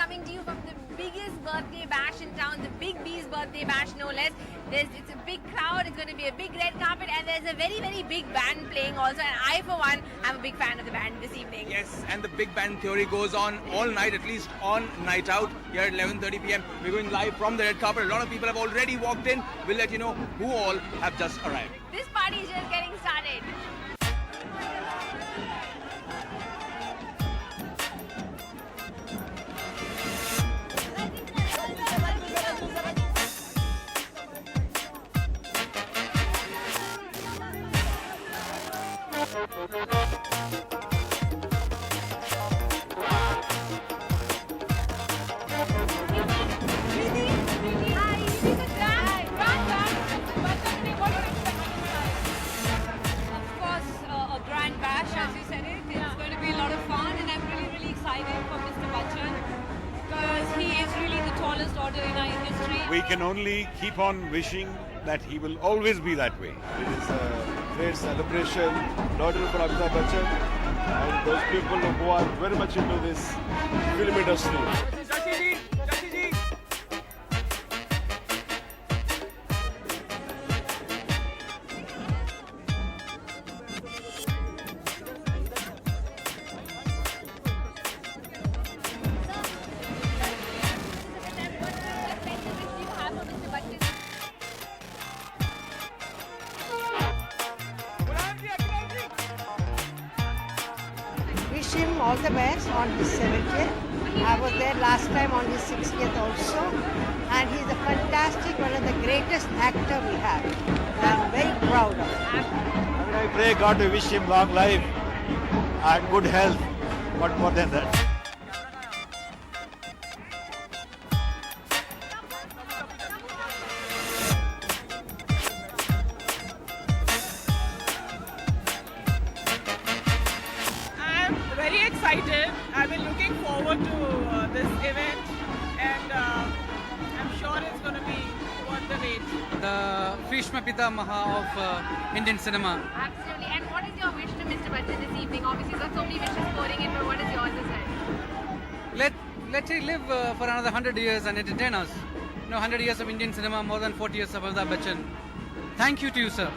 coming to you from the biggest birthday bash in town, the Big B's birthday bash, no less. It's a big crowd, it's going to be a big red carpet, and there's a very, very big band playing also. And I, for one, am a big fan of the band this evening. Yes, and the big band theory goes on all night, at least on Night Out here at 11:30 p.m. We're going live from the red carpet. A lot of people have already walked in. We'll let you know who all have just arrived. This party is just getting started. We can only keep on wishing that he will always be that way. It is a great celebration, not only for Amitabh Bachchan and those people who are very much into this film industry. Wish him all the best on his 70th. I was there last time on his 60th also. And he's a fantastic, one of the greatest actor we have. I'm very proud of him. I pray God to wish him long life and good health. What more than that? Very excited. I've been looking forward to this event, and I'm sure it's going to be worth the wait. The Bhishma Pitamaha of Indian cinema. Absolutely. And what is your wish to Mr. Bachchan this evening? Obviously, you've got so many wishes pouring in, but what is yours as well? Let him live for another 100 years and entertain us. 100 years of Indian cinema, more than 40 years of Amitabh Bachchan. Thank you to you, sir.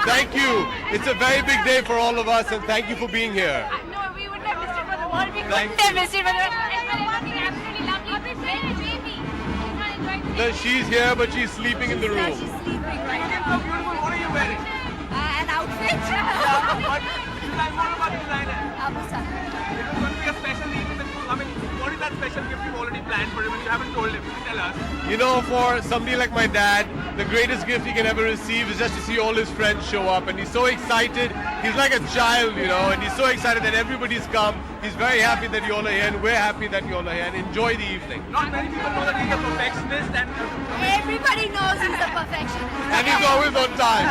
Thank you. It's a very big day for all of us, and thank you for being here. No, we wouldn't have missed it for the world. We couldn't have missed it for the world. Absolutely lovely. Baby. She's here, but she's sleeping in the room. She's sleeping right now. So beautiful. What are you wearing? An outfit. What about the designer? Abusa. It was going to be a special evening. What is that special gift you've already planned for him and you haven't told him? Tell us. You know, for somebody like my dad, the greatest gift he can ever receive is just to see all his friends show up, and he's so excited. He's like a child, you know, and he's so excited that everybody's come. He's very happy that you all are here, and we're happy that you all are here, and enjoy the evening. Not many people know that he's a perfectionist, and Everybody knows he's a perfectionist. And he's always on time.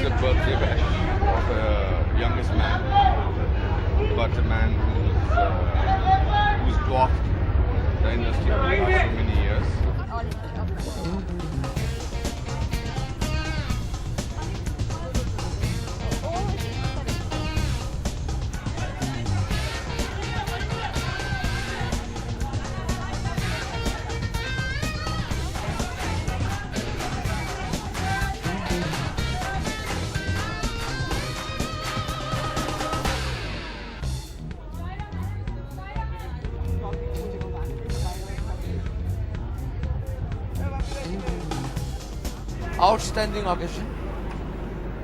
a birthday bash of a youngest man, but a man who's dwarfed the industry for so many years. Outstanding occasion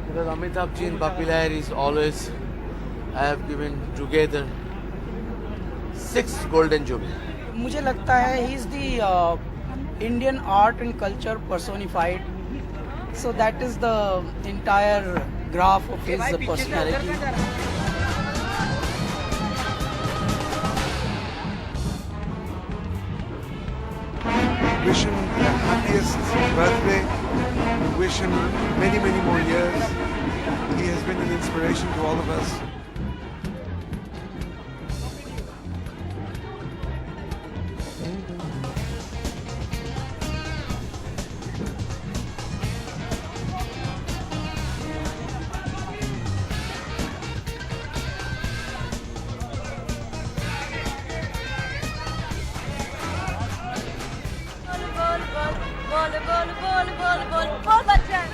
because Amitabh Ji and Bapi Lahiri always have given together 6 golden jubilee. मुझे लगता है he is the Indian art and culture personified. So that is the entire graph of his personality. Wish him the happiest birthday. Wish him many, many more years. He has been an inspiration to all of us. बोल Bachchan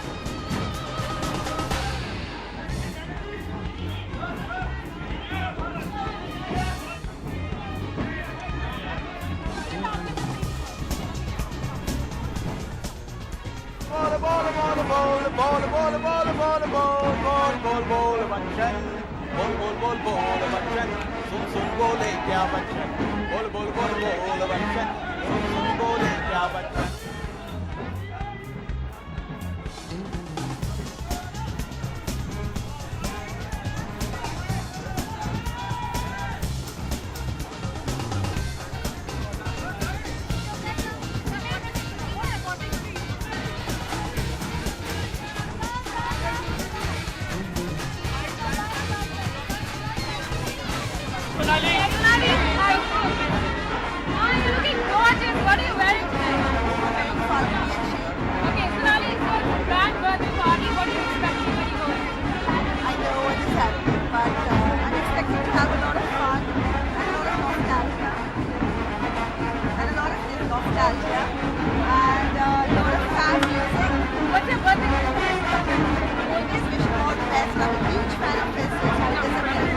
looking gorgeous. What are you wearing today? Okay, Sonali, it's your grand birthday party. What are you expecting when you go in? I know what is happening, but I'm expecting to have a lot of fun and a lot of nostalgia. And a lot of nostalgia. And a lot of fast music. What's your birthday? Always wish him all the best. I'm a huge fan of his, so it's always a pleasure.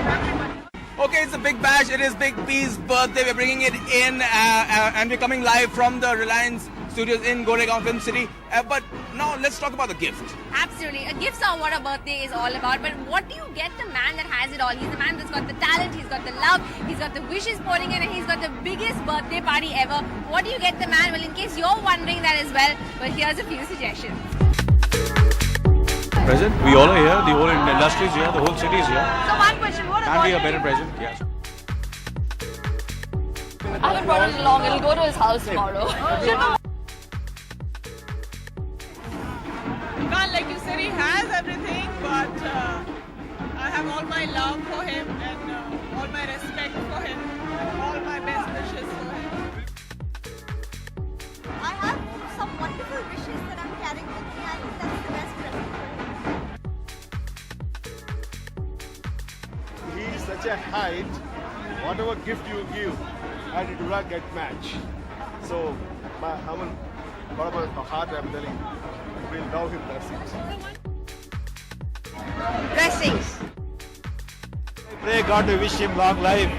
Okay, it's a big bash. It is Big B's birthday. We're bringing it in and we're coming live from the Reliance Studios in Goregaon Film City. But now let's talk about the gift. Absolutely. Gifts are what a birthday is all about. But what do you get the man that has it all? He's the man that's got the talent, he's got the love, he's got the wishes pouring in, and he's got the biggest birthday party ever. What do you get the man? Well, in case you're wondering that as well, well, here's a few suggestions. Present, we all are here, the whole industry is here, the whole city is here. So one question, what Can't be a better present, yes. I haven't brought it along. It'll go to his house tomorrow. Well, like you said, he has everything, but I have all my love for him and all my respect for him and all my best wishes for him. I have some wonderful wishes that I'm carrying with me. I think that's the best present for him. He is such a height, whatever gift you give, and it will not get matched. So, my humble, whatever heart I'm telling, will love him, that's it. Blessings. I pray God to wish him long life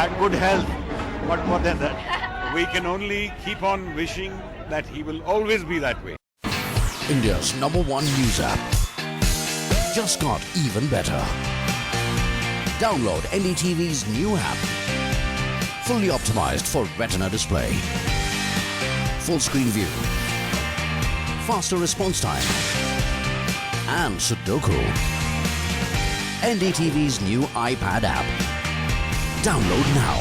and good health. What more than that? We can only keep on wishing that he will always be that way. India's #1 news app just got even better. Download NDTV's new app. Fully optimized for retina display. Full screen view. Faster response time. And Sudoku. NDTV's new iPad app. Download now.